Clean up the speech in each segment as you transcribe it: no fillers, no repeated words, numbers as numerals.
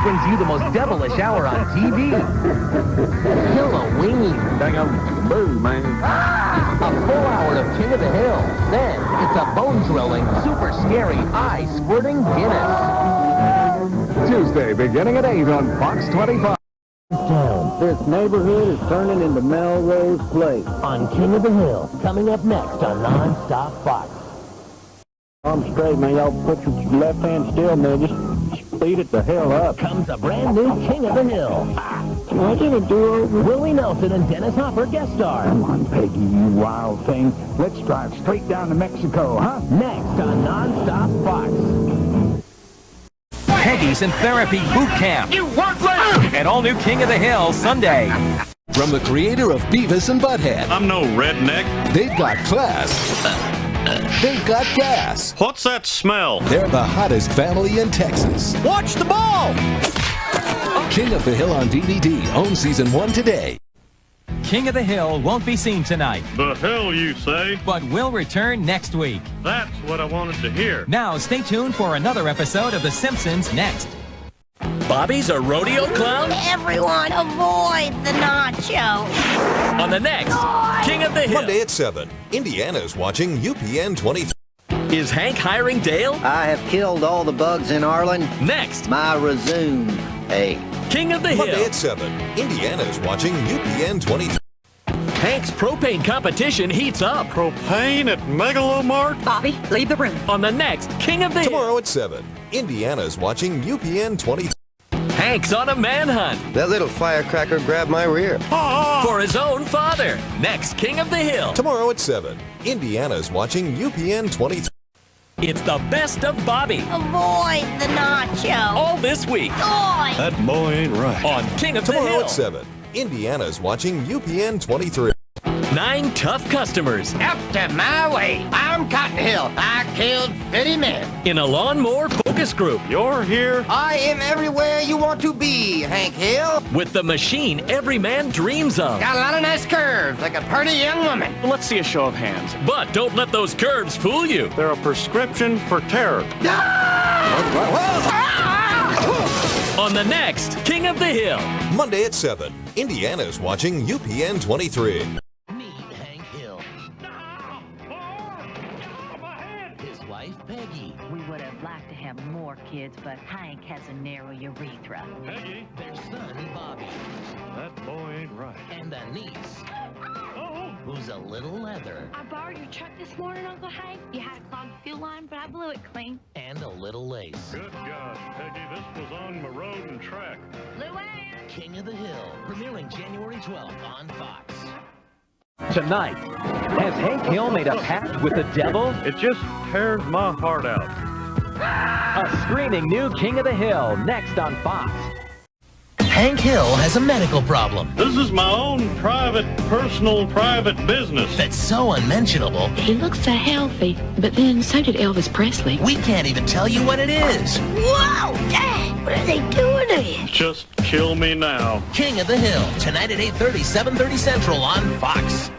brings you the most devilish hour on TV. Halloween. Dang 'em, boo, man. A full hour of King of the Hill. Then it's a bone-drilling, super scary, eye-squirting Guinness. Tuesday, beginning at 8 on Fox 25. This neighborhood is turning into Melrose Place. On King of the Hill, coming up next on Non-Stop Fox. I'm straight, man. Y'all put your left hand still, man. Just speed it the hell up. Comes a brand new King of the Hill. What did it do? Willie Nelson and Dennis Hopper guest star. Come on, Peggy, you wild thing. Let's drive straight down to Mexico, huh? Next on Non-Stop Fox. Peggy's in Therapy Boot Camp. You worthless! An all-new King of the Hill Sunday. From the creator of Beavis and Butthead. I'm no redneck. They've got class. They've got gas. What's that smell? They're the hottest family in Texas. Watch the ball! King of the Hill on DVD. Own season 1 today. King of the Hill won't be seen tonight, The hell you say? but will return next week. That's what I wanted to hear. Now stay tuned for another episode of The Simpsons next. Bobby's a rodeo clown? Everyone avoid the nacho. On the next King of the Hill. Monday at 7. Indiana's watching UPN 23. Is Hank hiring Dale? I have killed all the bugs in Arlen. Next, My resume. Hey. King of the Monday Hill. at 7. Indiana's watching UPN 23. Hank's propane competition heats up. Propane at Megalomart? Bobby, leave the room. On the next King of the Hill. Tomorrow at 7. Indiana's watching UPN 23. Hank's on a manhunt That little firecracker grabbed my rear. for his own father. Next King of the Hill. Tomorrow at 7. Indiana's watching UPN 23. It's the best of Bobby. Avoid the nacho. All this week Avoid. That boy ain't right. on King of the Tomorrow Hill. at 7. Indiana's watching UPN 23. 9 tough customers Up to my way. I'm Cotton Hill. I killed 50 men. in a lawnmower focus group You're here? I am everywhere you want to be, Hank Hill. with the machine every man dreams of. Got a lot of nice curves, like a pretty young woman. Let's see a show of hands. But don't let those curves fool you. They're a prescription for terror. On the next King of the Hill. Monday at 7. Indiana's watching UPN 23. Meet Hank Hill. His wife, Peggy. We would have liked to have more kids, but Hank has a narrow urethra. Peggy, Their son, Bobby. that boy ain't right. And a niece, who's a little leather. I borrowed your truck this morning, Uncle Hank. You had a clogged fuel line, but I blew it clean. And a little lace. Good God, Peggy, this was on my road and track. Luann! King of the Hill, premiering January 12th on Fox. Tonight, has Hank Hill made a pact with the devil? It just tears my heart out. A screaming new King of the Hill next on Fox. Hank Hill has a medical problem This is my own private business. that's so unmentionable, He looks so healthy, but then so did Elvis Presley. we can't even tell you what it is. Whoa! Dad, what are they doing to you? Just kill me now. King of the Hill, tonight at 8:30, 7:30 Central on Fox.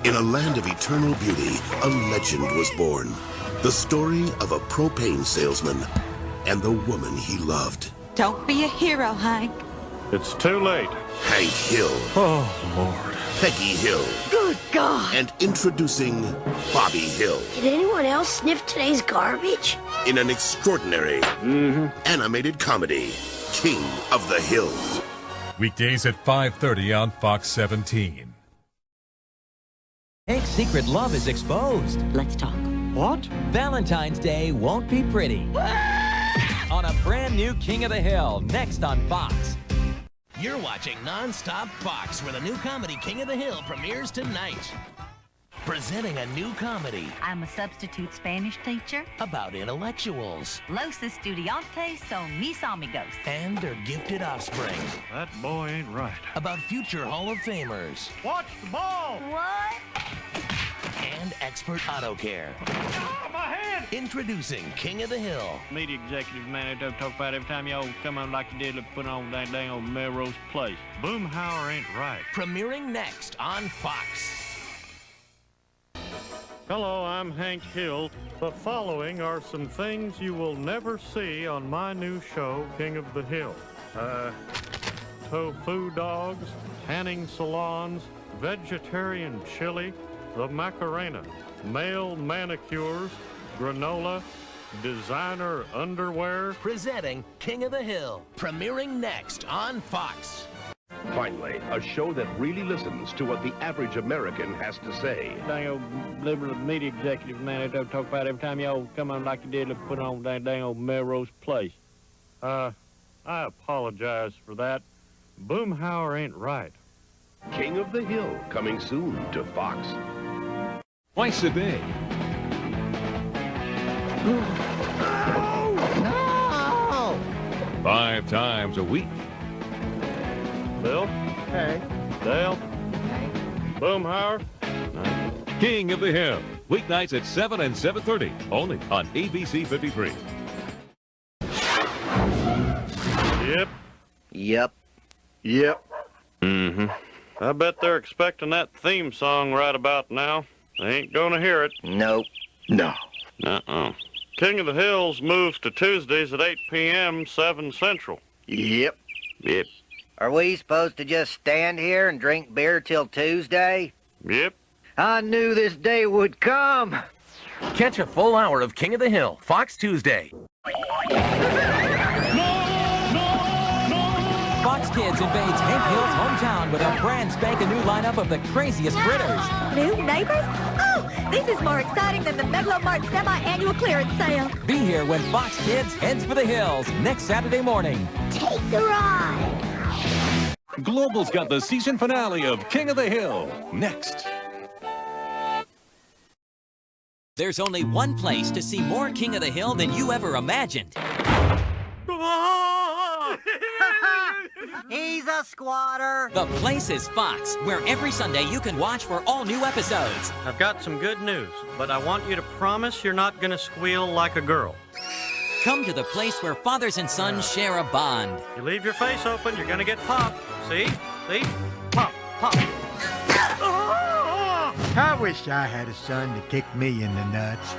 In a land of eternal beauty, a legend was born. The story of a propane salesman and the woman he loved. Don't be a hero, Hank. It's too late. Hank Hill, Oh, Lord. Peggy Hill, Good God. and introducing Bobby Hill Did anyone else sniff today's garbage? in an extraordinary animated comedy, King of the Hill. Weekdays at 5:30 on Fox 17. Hank's secret love is exposed. Let's talk. What? Valentine's Day won't be pretty. On a brand new King of the Hill next on Fox. You're watching Non-Stop Fox, where the new comedy King of the Hill premieres tonight. Presenting a new comedy I'm a substitute Spanish teacher. about intellectuals Los estudiantes son mis amigos. and their gifted offspring. That boy ain't right. About future Hall of Famers Watch the ball! What? and expert auto care. My hand! Introducing King of the Hill. Media executive man, they talk about every time y'all come on like you did, look, put on that dang old Melrose Place. Boomhauer ain't right. Premiering next on Fox. Hello, I'm Hank Hill. The following are some things you will never see on my new show, King of the Hill. Tofu dogs, tanning salons, vegetarian chili, the Macarena, male manicures, granola, designer underwear. Presenting King of the Hill, premiering next on Fox. Finally, a show that really listens to what the average American has to say. Dang old liberal media executive, man, they don't talk about every time y'all come on like you did, put on dang old Melrose Place. I apologize for that. Boomhauer ain't right. King of the Hill, coming soon to Fox. Twice a day. No! 5 times a week. Bill? Hey. Dale? Boomhauer? King of the Hill. Weeknights at 7 and 7:30. Only on ABC 53. Yep. Yep. Yep. Mm-hmm. I bet they're expecting that theme song right about now. They ain't gonna hear it. Nope. No. Uh-uh. King of the Hills moves to Tuesdays at 8 p.m., 7 Central. Yep. Yep. Are we supposed to just stand here and drink beer till Tuesday? Yep. I knew this day would come. Catch a full hour of King of the Hill, Fox Tuesday. Fox Kids invades Hank Hill's hometown with a brand spanking new lineup of the craziest critters. New neighbors? Oh, this is more exciting than the Megalomart semi-annual clearance sale. Be here when Fox Kids heads for the hills next Saturday morning. Take the ride. Global's got the season finale of King of the Hill next. There's only one place to see more King of the Hill than you ever imagined. He's a squatter. The place is Fox, where every Sunday you can watch for all new episodes. I've got some good news, but I want you to promise you're not gonna squeal like a girl. Come to the place where fathers and sons share a bond. You leave your face open, you're gonna get popped. See? See? Pop, pop. I wish I had a son to kick me in the nuts.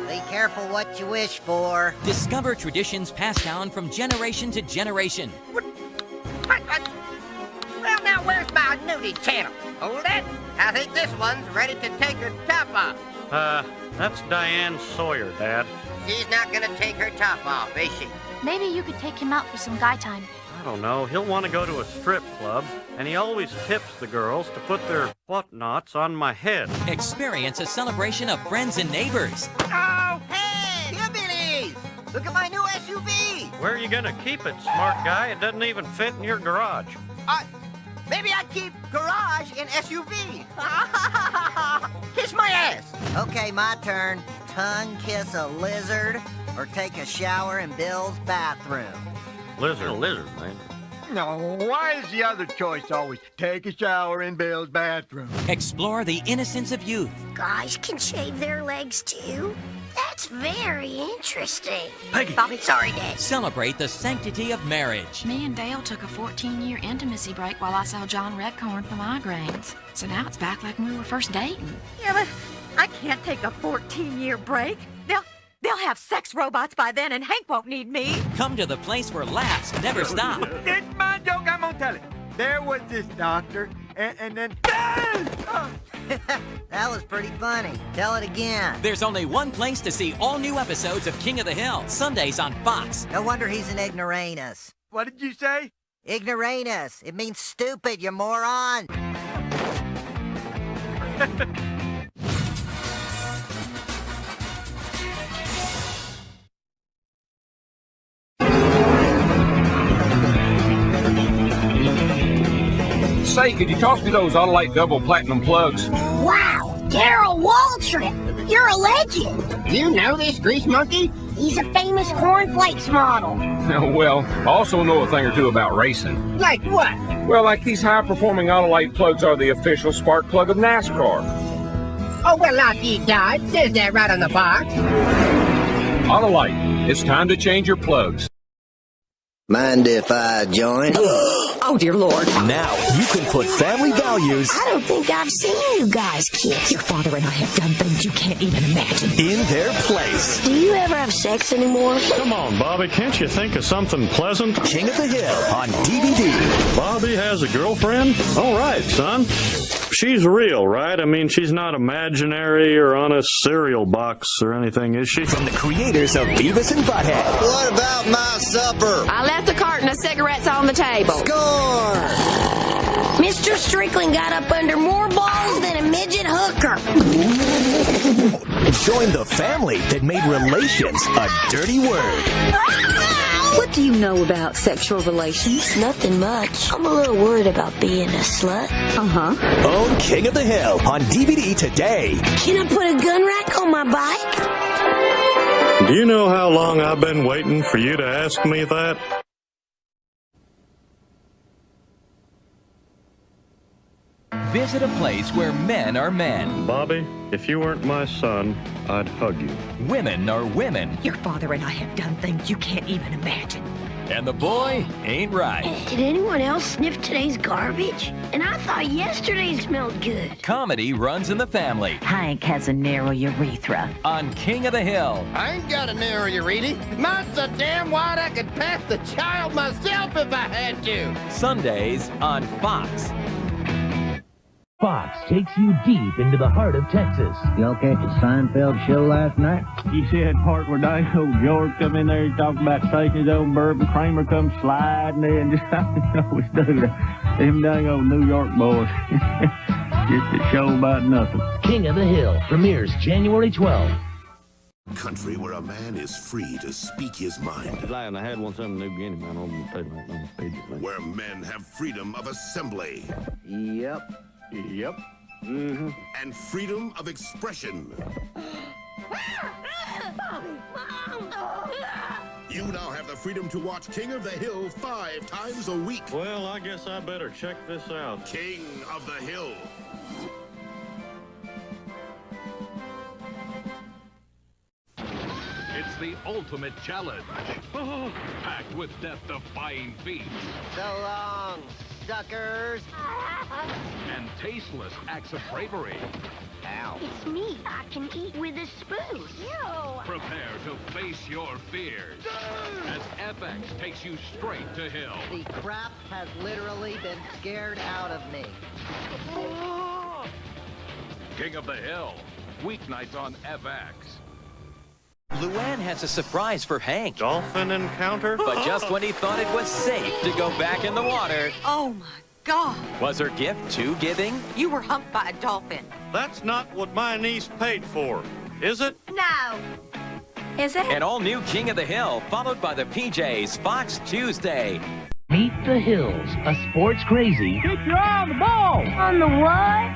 Be careful what you wish for. Discover traditions passed down from generation to generation. Well, now, where's my nudie channel? Hold it. I think this one's ready to take her top off. That's Diane Sawyer, Dad. She's not gonna take her top off, is she? Maybe you could take him out for some guy time. I don't know. He'll want to go to a strip club, and he always tips the girls to put their whatnots on my head. Experience a celebration of friends and neighbors. Oh, hey, hillbillies! Look at my new SUV. Where are you gonna keep it, smart guy? It doesn't even fit in your garage. Maybe I'd keep garage in SUV. Kiss my ass. Okay, my turn. Tongue kiss a lizard or take a shower in Bill's bathroom. Lizard, man. No, why is the other choice always take a shower in Bill's bathroom? Explore the innocence of youth. Guys can shave their legs too? That's very interesting. Peggy. Oh, sorry, Dad. Celebrate the sanctity of marriage. Me and Dale took a 14-year intimacy break while I saw John Redcorn for migraines. So now it's back like when we were first dating. Yeah, but I can't take a 14-year break. They'll have sex robots by then, and Hank won't need me. Come to the place where laughs never stop. It's my joke, I'm gonna tell it. There was this doctor, and then... That was pretty funny. Tell it again. There's only one place to see all new episodes of King of the Hill, Sundays on Fox. No wonder he's an ignoramus. What did you say? Ignoramus. It means stupid, you moron. Say, could you toss me those Autolite double platinum plugs? Wow, Daryl Waltrip, you're a legend. You know this grease monkey? He's a famous cornflakes model. Well, I also know a thing or two about racing. Like what? Well, like these high-performing Autolite plugs are the official spark plug of NASCAR. Oh, well, la-dee-da. It says that right on the box. Autolite, it's time to change your plugs. Mind if I join? Oh, dear Lord. Now you can put family values I don't think I've seen you guys kiss. Your father and I have done things you can't even imagine. in their place. Do you ever have sex anymore? Come on, Bobby, can't you think of something pleasant? King of the Hill on DVD. Bobby has a girlfriend? All right, son. She's real, right? I mean, she's not imaginary or on a cereal box or anything, is she? From the creators of Beavis and Butthead. What about my supper? I left a carton of cigarettes on the table. Score! Mr. Strickland got up under more balls than a midget hooker. Join the family that made relations a dirty word. What do you know about sexual relations? Nothing much. I'm a little worried about being a slut. Uh-huh. Own King of the Hill on DVD today. Can I put a gun rack on my bike? Do you know how long I've been waiting for you to ask me that? Visit a place where men are men. Bobby, if you weren't my son, I'd hug you. Women are women. Your father and I have done things you can't even imagine. And the boy ain't right. Did anyone else sniff today's garbage? And I thought yesterday smelled good. Comedy runs in the family. Hank has a narrow urethra. On King of the Hill. I ain't got a narrow urethra. Mine's so damn wide I could pass the child myself if I had to. Sundays on Fox. Fox takes you deep into the heart of Texas. Y'all catch a Seinfeld show last night? You see that part where old George come in there, he talked about taking his own bourbon. Kramer come sliding in. Just always do that. Them dang old New York boys. Just a show about nothing. King of the Hill premieres January 12th. Country where a man is free to speak his mind. I had one from New Guinea, man, on the table. Where men have freedom of assembly. Yep. Mm-hmm. And freedom of expression. You now have the freedom to watch King of the Hill 5 times a week. Well, I guess I better check this out. King of the Hill. It's the ultimate challenge. Packed with death-defying feats. So long, suckers. And tasteless acts of bravery. Ow. It's me. I can eat with a spoon. Ew. Prepare to face your fears. As FX takes you straight to Hill. The crap has literally been scared out of me. King of the Hill. Weeknights on FX. Luann has a surprise for Hank. Dolphin encounter? But just when he thought it was safe to go back in the water, Oh, my God. was her gift too giving? You were humped by a dolphin. That's not what my niece paid for, is it? No. Is it? An all-new King of the Hill, followed by the PJs, Fox Tuesday. Meet the Hills, a sports crazy, Keep your eye on the ball. On the what?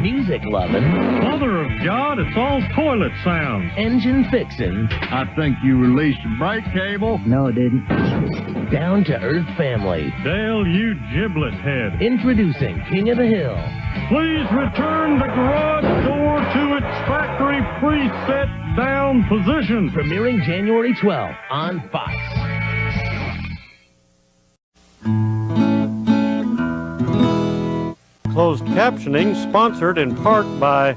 music loving, Mother of God, it's all toilet sounds. engine fixing, I think you released the brake cable. No, it didn't. down to earth family. Dale, you giblet head. Introducing King of the Hill. Please return the garage door to its factory preset down position. Premiering January 12th on Fox. Closed captioning sponsored in part by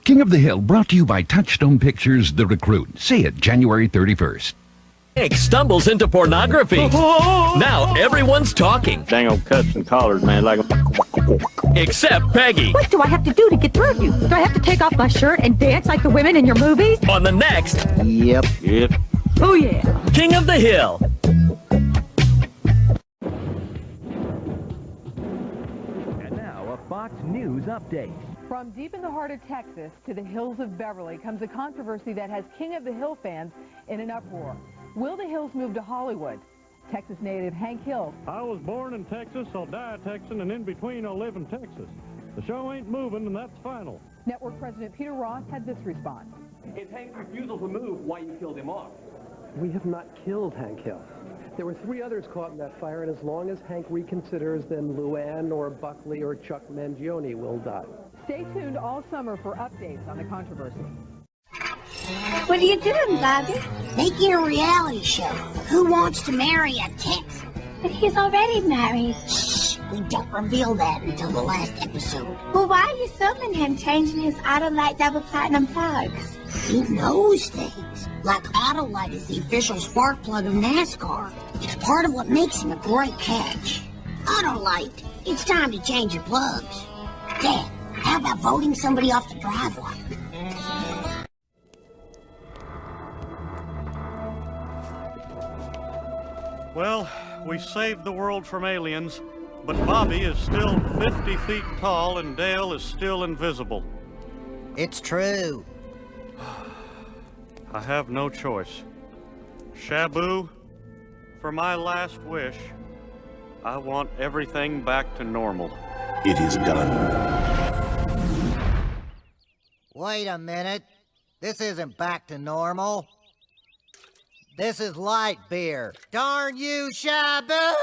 King of the Hill, brought to you by Touchstone Pictures, The Recruit. See it January 31st. Hank stumbles into pornography. Now everyone's talking. dang old cuts and collars, man, like Except Peggy. What do I have to do to get through you? Do I have to take off my shirt and dance like the women in your movies? On the next Yep. Oh, yeah. King of the Hill. And now a Fox News update. From deep in the heart of Texas to the hills of Beverly comes a controversy that has King of the Hill fans in an uproar. Will the Hills move to Hollywood? Texas native Hank Hill. I was born in Texas, I'll die a Texan, and in between I'll live in Texas. The show ain't moving, and that's final. Network President Peter Ross had this response. It's Hank's refusal to move why you killed him off. We have not killed Hank Hill. There were 3 others caught in that fire, and as long as Hank reconsiders, then Luann or Buckley or Chuck Mangione will die. Stay tuned all summer for updates on the controversy. What are you doing, Bobby? Making a reality show. Who wants to marry a Texan? But he's already married. Shh! We don't reveal that until the last episode. Well, why are you filming him changing his Autolite double platinum plugs? He knows things. Like Autolite is the official spark plug of NASCAR. It's part of what makes him a great catch. Autolite, it's time to change your plugs. Dad, how about voting somebody off the driveway? Well, we saved the world from aliens, but Bobby is still 50 feet tall and Dale is still invisible. It's true. I have no choice. Shabu, for my last wish, I want everything back to normal. It is done. Wait a minute. This isn't back to normal. This is light beer. Darn you, Shabu!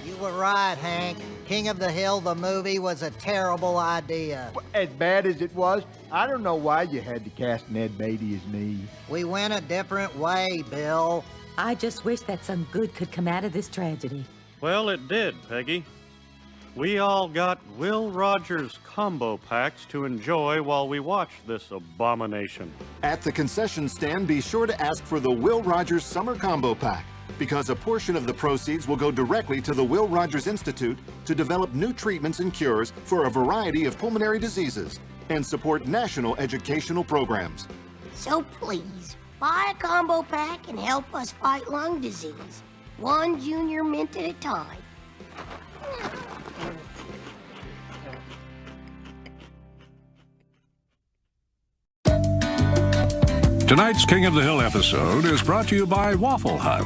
You were right, Hank. King of the Hill, the movie, was a terrible idea. As bad as it was, I don't know why you had to cast Ned Beatty as me. We went a different way, Bill. I just wish that some good could come out of this tragedy. Well, it did, Peggy. We all got Will Rogers combo packs to enjoy while we watched this abomination. At the concession stand, be sure to ask for the Will Rogers Summer Combo Pack, because a portion of the proceeds will go directly to the Will Rogers Institute to develop new treatments and cures for a variety of pulmonary diseases and support national educational programs. So please, buy a combo pack and help us fight lung disease. One junior mint at a time. Tonight's King of the Hill episode is brought to you by Waffle Hut.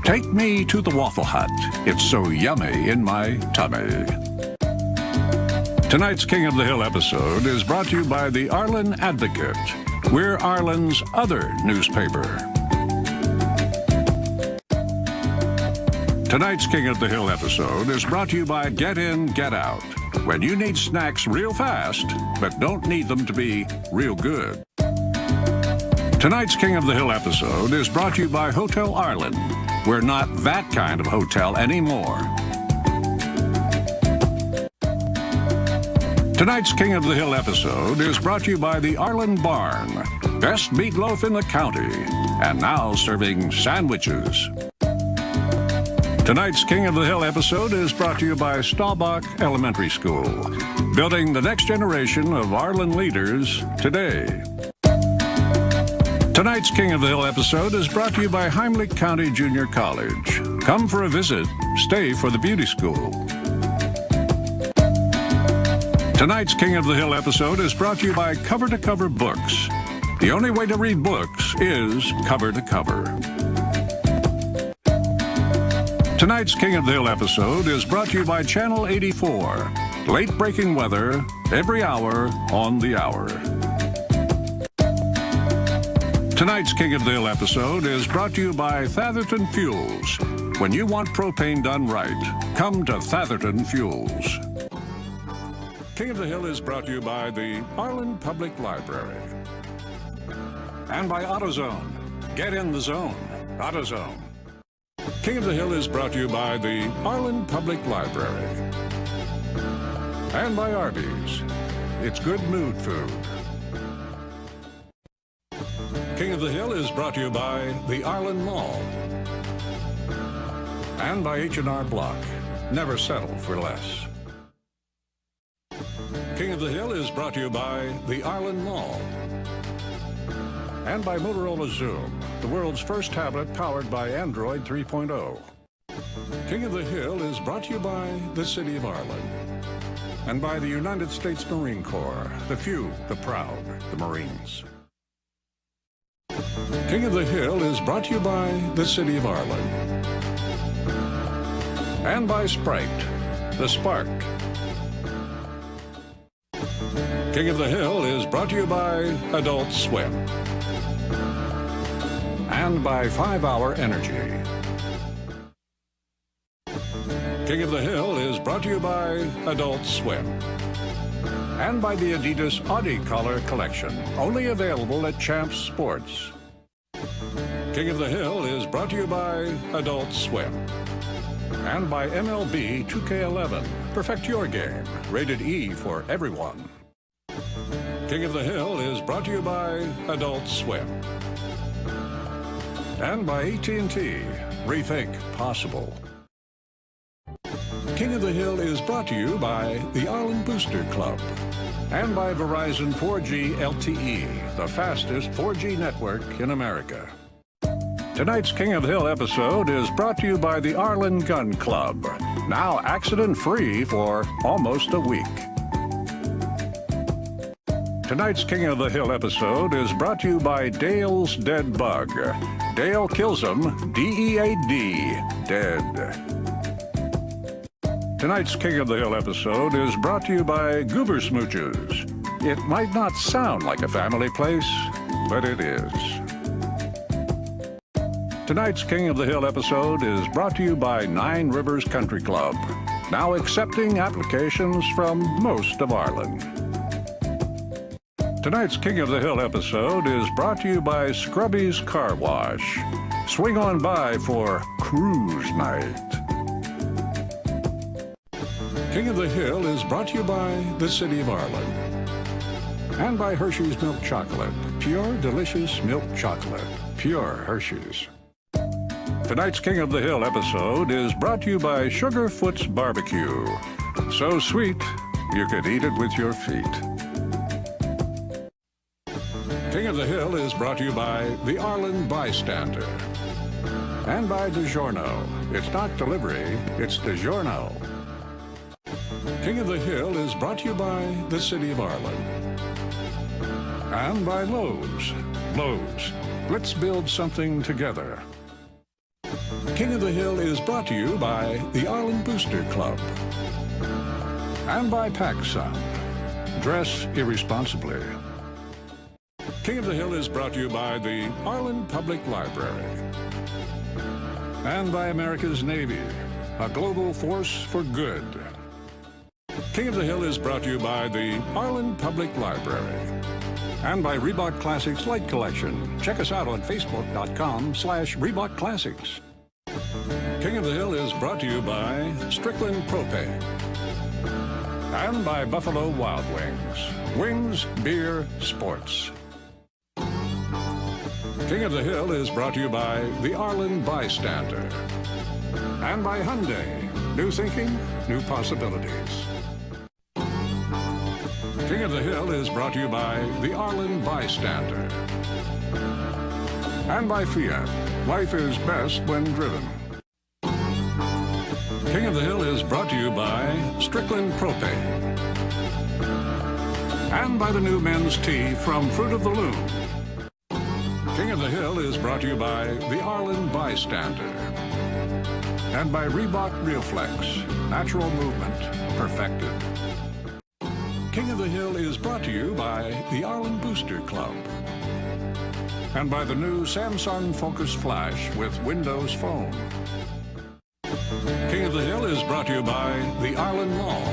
Take me to the Waffle Hut. It's so yummy in my tummy. Tonight's King of the Hill episode is brought to you by the Arlen Advocate. We're Arlen's other newspaper. Tonight's King of the Hill episode is brought to you by Get In, Get Out. When you need snacks real fast, but don't need them to be real good. Tonight's King of the Hill episode is brought to you by Hotel Arlen. We're not that kind of hotel anymore. Tonight's King of the Hill episode is brought to you by the Arlen Barn. Best meatloaf in the county. And now serving sandwiches. Tonight's King of the Hill episode is brought to you by Staubach Elementary School. Building the next generation of Arlen leaders today. Tonight's King of the Hill episode is brought to you by Heimlich County Junior College. Come for a visit, stay for the beauty school. Tonight's King of the Hill episode is brought to you by Cover to Cover Books. The only way to read books is cover to cover. Tonight's King of the Hill episode is brought to you by Channel 84. Late breaking weather, every hour on the hour. Tonight's King of the Hill episode is brought to you by Thatherton Fuels. When you want propane done right, come to Thatherton Fuels. King of the Hill is brought to you by the Arlen Public Library. And by AutoZone. Get in the zone. AutoZone. King of the Hill is brought to you by the Arlen Public Library. And by Arby's. It's good mood food. King of the Hill is brought to you by the Arlen Mall. And by H&R Block. Never settle for less. King of the Hill is brought to you by the Arlen Mall. And by Motorola Zoom, the world's first tablet powered by Android 3.0. King of the Hill is brought to you by the City of Arlen. And by the United States Marine Corps, the few, the proud, the Marines. King of the Hill is brought to you by the City of Arlen. And by Sprite, the Spark. King of the Hill is brought to you by Adult Swim. And by 5 Hour Energy. King of the Hill is brought to you by Adult Swim. And by the Adidas Audi Collar Collection, only available at Champs Sports. King of the Hill is brought to you by Adult Swim. And by MLB 2K11. Perfect your game. Rated E for everyone. King of the Hill is brought to you by Adult Swim. And by AT&T. Rethink possible. King of the Hill is brought to you by the Arlen Booster Club. And by Verizon 4G LTE, the fastest 4G network in America. Tonight's King of the Hill episode is brought to you by the Arlen Gun Club. Now accident-free for almost a week. Tonight's King of the Hill episode is brought to you by Dale's Dead Bug. Dale kills them, D-E-A-D, dead. Tonight's King of the Hill episode is brought to you by Goober Smooches. It might not sound like a family place, but it is. Tonight's King of the Hill episode is brought to you by Nine Rivers Country Club, now accepting applications from most of Arlen. Tonight's King of the Hill episode is brought to you by Scrubby's Car Wash. Swing on by for cruise night. King of the Hill is brought to you by the City of Arlen. And by Hershey's Milk Chocolate. Pure, delicious milk chocolate. Pure Hershey's. Tonight's King of the Hill episode is brought to you by Sugarfoot's Barbecue. So sweet, you could eat it with your feet. King of the Hill is brought to you by the Arlen Bystander. And by DiGiorno. It's not delivery, it's DiGiorno. King of the Hill is brought to you by the City of Arlen. And by Lowe's. Lowe's. Let's build something together. King of the Hill is brought to you by the Arlen Booster Club. And by PacSun. Dress irresponsibly. King of the Hill is brought to you by the Arlen Public Library. And by America's Navy, a global force for good. King of the Hill is brought to you by the Arlen Public Library. And by Reebok Classics Light Collection. Check us out on Facebook.com/Reebok Classics. King of the Hill is brought to you by Strickland Propane. And by Buffalo Wild Wings. Wings, beer, sports. King of the Hill is brought to you by the Arlen Bystander. And by Hyundai. New thinking, new possibilities. King of the Hill is brought to you by the Arlen Bystander. And by Fiat. Life is best when driven. King of the Hill is brought to you by Strickland Propane. And by the new men's tea from Fruit of the Loom. King of the Hill is brought to you by the Arlen Bystander. And by Reebok Realflex. Natural movement perfected. King of the Hill is brought to you by the Arlen Booster Club. And by the new Samsung Focus Flash with Windows Phone. King of the Hill is brought to you by the Arlen Mall.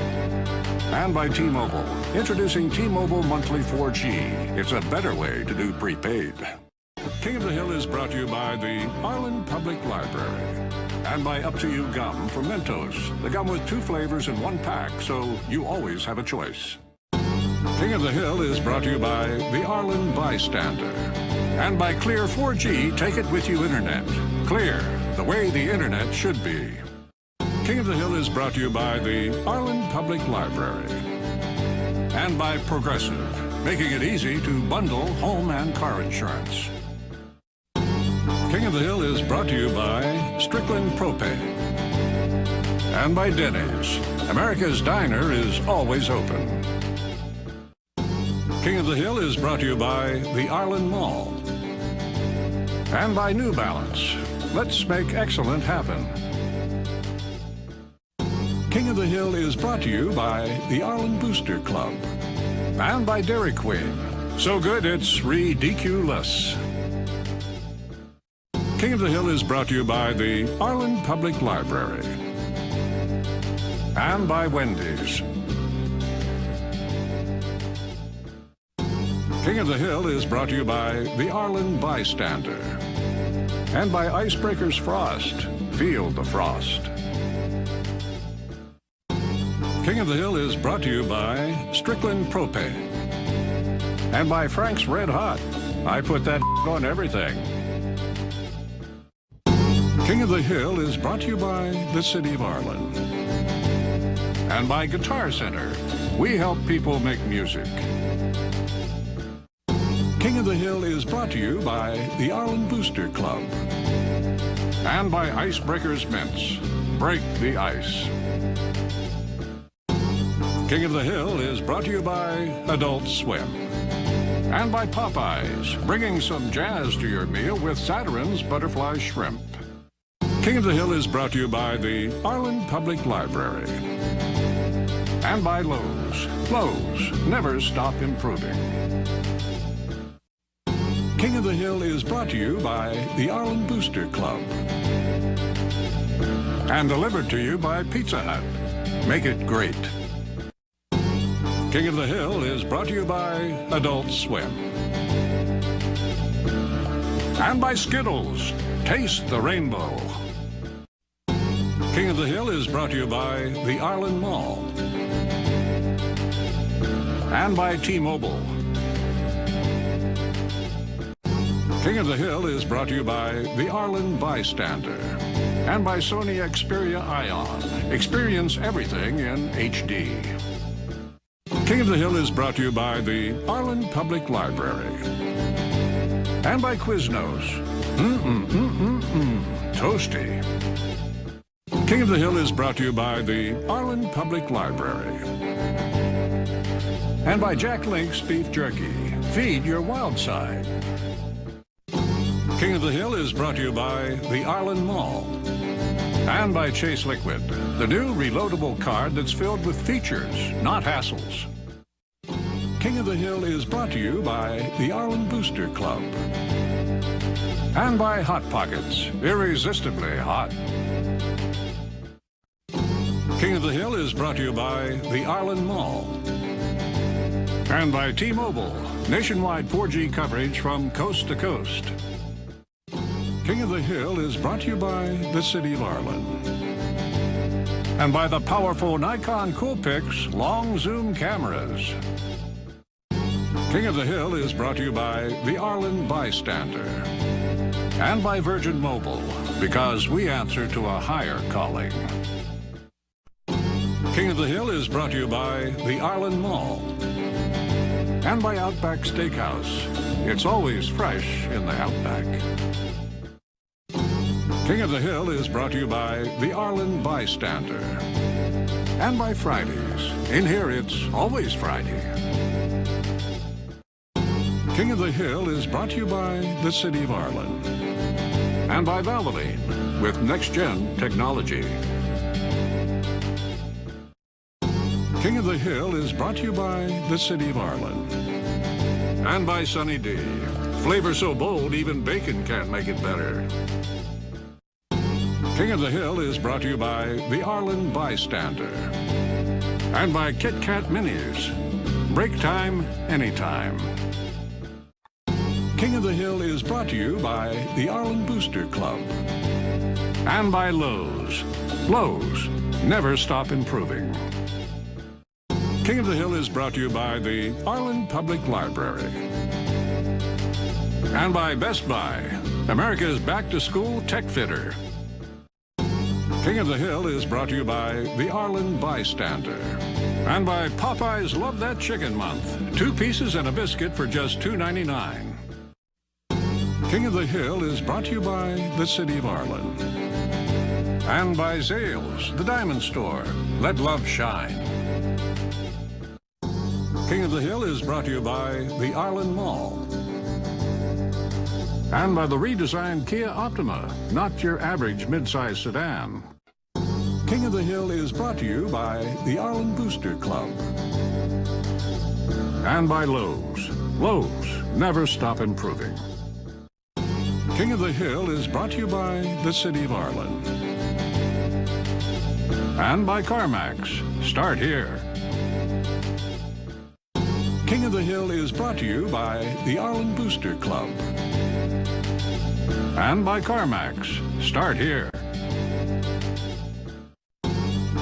And by T-Mobile. Introducing T-Mobile Monthly 4G. It's a better way to do prepaid. King of the Hill is brought to you by the Arlen Public Library. And by Up to You Gum from Mentos. The gum with 2 flavors in 1 pack, so you always have a choice. King of the Hill is brought to you by the Arlen Bystander. And by Clear 4G, take it with you internet. Clear, the way the internet should be. King of the Hill is brought to you by the Arlen Public Library. And by Progressive, making it easy to bundle home and car insurance. King of the Hill is brought to you by Strickland Propane. And by Denny's. America's Diner is always open. King of the Hill is brought to you by the Arlen Mall. And by New Balance. Let's make excellent happen. King of the Hill is brought to you by the Arlen Booster Club. And by Dairy Queen. So good it's ridiculous. King of the Hill is brought to you by the Arlen Public Library. And by Wendy's. King of the Hill is brought to you by the Arlen Bystander. And by Icebreakers Frost. Feel the frost. King of the Hill is brought to you by Strickland Propane. And by Frank's Red Hot. I put that on everything. King of the Hill is brought to you by the City of Arlen. And by Guitar Center. We help people make music. King of the Hill is brought to you by the Arlen Booster Club. And by Icebreakers Mints. Break the ice. King of the Hill is brought to you by Adult Swim. And by Popeyes, bringing some jazz to your meal with Saturn's Butterfly Shrimp. King of the Hill is brought to you by the Arlen Public Library. And by Lowe's. Lowe's, never stop improving. King of the Hill is brought to you by the Arlen Booster Club. And delivered to you by Pizza Hut. Make it great. King of the Hill is brought to you by Adult Swim. And by Skittles. Taste the rainbow. King of the Hill is brought to you by the Arlen Mall. And by T-Mobile. King of the Hill is brought to you by the Arlen Bystander. And by Sony Xperia Ion. Experience everything in HD. King of the Hill is brought to you by the Arlen Public Library. And by Quiznos. Toasty. King of the Hill is brought to you by the Arlen Public Library. And by Jack Link's Beef Jerky. Feed your wild side. King of the Hill is brought to you by the Arlen Mall. And by Chase Liquid, the new reloadable card that's filled with features, not hassles. King of the Hill is brought to you by the Arlen Booster Club. And by Hot Pockets, irresistibly hot. King of the Hill is brought to you by the Arlen Mall. And by T-Mobile, nationwide 4G coverage from coast to coast. King of the Hill is brought to you by the City of Arlen. And by the powerful Nikon Coolpix long zoom cameras. King of the Hill is brought to you by the Arlen Bystander. And by Virgin Mobile, because we answer to a higher calling. King of the Hill is brought to you by the Arlen Mall. And by Outback Steakhouse. It's always fresh in the Outback. King of the Hill is brought to you by the Arlen Bystander. And by Fridays. In here, it's always Friday. King of the Hill is brought to you by the City of Arlen. And by Valvoline, with next-gen technology. King of the Hill is brought to you by the City of Arlen. And by Sunny D. Flavor so bold, even bacon can't make it better. King of the Hill is brought to you by the Arlen Bystander. And by Kit Kat Minis. Break time, anytime. King of the Hill is brought to you by the Arlen Booster Club. And by Lowe's. Lowe's, never stop improving. King of the Hill is brought to you by the Arlen Public Library. And by Best Buy, America's back-to-school tech fitter. King of the Hill is brought to you by the Arlen Bystander. And by Popeyes Love That Chicken Month. 2 pieces and a biscuit for just $2.99. King of the Hill is brought to you by the City of Arlen. And by Zales, the diamond store. Let love shine. King of the Hill is brought to you by the Arlen Mall. And by the redesigned Kia Optima, not your average midsize sedan. King of the Hill is brought to you by the Arlen Booster Club. And by Lowe's. Lowe's, never stop improving. King of the Hill is brought to you by the City of Arlen. And by CarMax. Start here. King of the Hill is brought to you by the Arlen Booster Club. And by CarMax. Start here.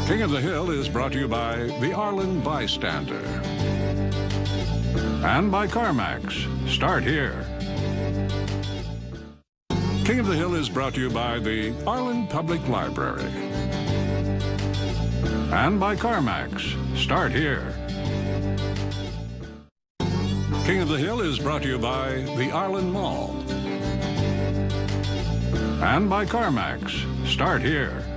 King of the Hill is brought to you by the Arlen Bystander. And by CarMax. Start here. King of the Hill is brought to you by the Arlen Public Library. And by CarMax. Start here. King of the Hill is brought to you by the Arlen Mall. And by CarMax. Start here.